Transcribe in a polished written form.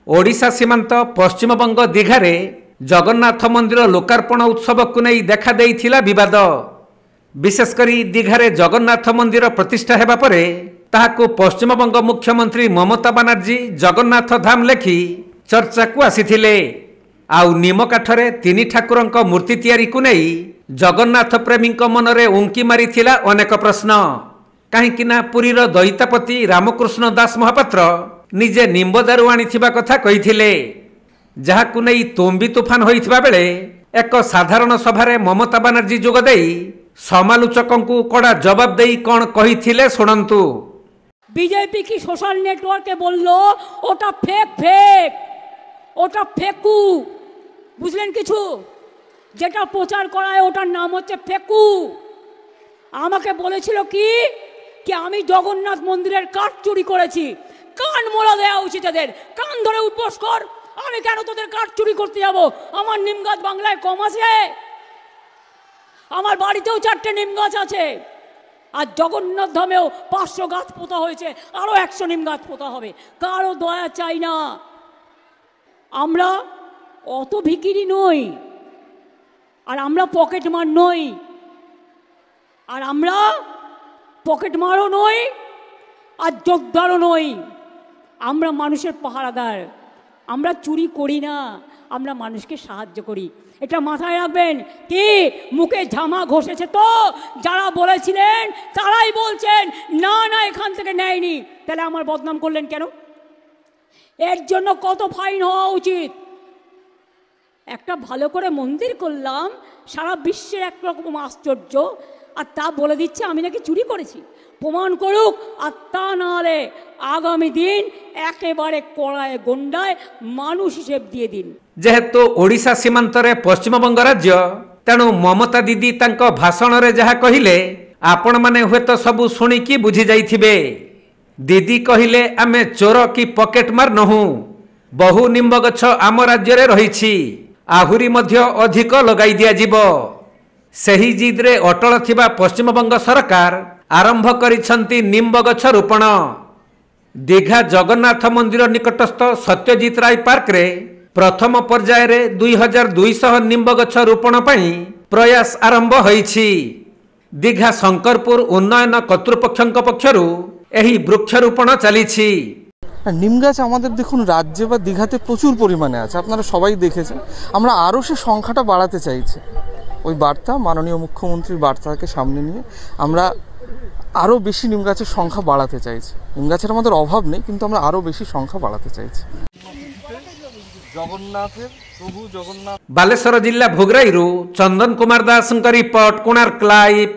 ओडिशा सीमांत पश्चिमबंग दीघारे जगन्नाथ मंदिर लोकार्पण उत्सव को नहीं देखा देइथिला विवाद। विशेषकर दीघारे जगन्नाथ मंदिर प्रतिष्ठा हेबा परे ताहाको पश्चिमबंग मुख्यमंत्री ममता बनर्जी जगन्नाथ धाम लेखि चर्चा को आसीथिले। आउ निमकाठरे तीन ठाकुरंक मूर्ति तैयारी को नहीं जगन्नाथ प्रेमी मनरे उंकी मारिथिला अनेक प्रश्न। कहीं पुरीर दैतापति रामकृष्ण दास महापात्र निजे निम्बदारू आनिथिबा कथा कहिथिले, जहाकु नहीं तोम्बी तुफान होइथिबा बेले एक साधारण सभारे ममता बनर्जी जोग देई समालोचकों कड़ा जवाब देई कौन कहिथिले सुनंतु। बीजेपी की सोशल नेटवर्के बोललो ओटा फेक फेक ओटा फेकू, बुझलेन किछु जेटा प्रचार कराय ओटार नाम होच्छे फेकू। आमाके बोलेछिलो कि आमी जगन्नाथ मंदिरेर काठ चुरी करेছি। कान मोड़ा देওয়া উচিত এদের, कान ধরে উঠবস কর। আমি কেন তোদের কাঠ চুরি করতে যাব? আমার নিম গাছ বাংলায় কম আছে? আমার বাড়িতেও 4টে নিম গাছ আছে। আর জগন্নাথ ধামেও 500 গাছ পোতা হয়েছে, আরো 100 নিম গাছ পোতা হবে। কারো দয়া চাই না। আমরা অত ভিখিরি নই, আর আমরা পকেট মার নই, আর আমরা পকেট মারও নই, আর যোদ্ধারও নই। আমরা মানুষের পাহারাদার। আমরা চুরি করি না, আমরা মানুষকে সাহায্য করি। এটা মাথায় রাখবেন। কি মুখে ঝামা ঘষেছে তো যারা বলেছিলেন তারাই বলছেন না না এখান থেকে নেয়নি, তাহলে আমার বদনাম করলেন কেন? এর জন্য কত ফাইন হওয়া উচিত। একটা ভালো করে মন্দির করলাম, সারা বিশ্বের একরকম আশ্চর্য, আর তা বলে দিচ্ছে আমি নাকি চুরি করেছি। প্রমাণ করুক, আর তা নাহলে আগামী দিন একেবারে কড়ায় গন্ডায় মানুষ হিসেব দিয়ে দিন। যেহেতু ওড়িশা সীমান্তরে পশ্চিমবঙ্গ রাজ্য, তেণু মমতা দিদি তাঙ্ক ভাষণরে যাহা কহিলে आपण माने हुए तो सबू शुणिकी बुझी जाइथिबे। दीदी कहिले आमे चोर कि पकेट मार नहु, बहु निम्ब गछ आम राज्य रे रहिछि, आहुरी मध्य अधिक लगाई दिया जिवो। सही जिद्रे अटल थिबा पश्चिमबंग सरकार आरंभ करिसंती निम्ब गछ रोपण। दीघा जगन्नाथ मंदिर निकटस्थ सत्यजित राय पार्क रे प्रथम पर्याय रे 2200 निम्ब गछ रोपण पई प्रयास आरंभ होईछि। दीघा शंकरपुर उन्नयन कर्तृपक्षक पक्षरु एही वृक्षरोपण चलिछि। নিম গাছ আমাদের দেখুন রাজ্যে বা দীঘাতে প্রচুর পরিমাণে আছে, আপনারা সবাই দেখেছেন। আমরা আরও সে সংখ্যাটা বাড়াতে চাইছি। ওই বার্তা মাননীয় মুখ্যমন্ত্রীর বার্তাকে সামনে নিয়ে আমরা আরও বেশি নিম গাছের সংখ্যা বাড়াতে চাইছি। নিম গাছের আমাদের অভাব নেই, কিন্তু আমরা আরও বেশি সংখ্যা বাড়াতে চাইছি। জগন্নাথের প্রভু জগন্নাথ। बालेश्वर जिला भोगराई चंदन कुमार दास रिपोर्ट, कोणार्क लाइव।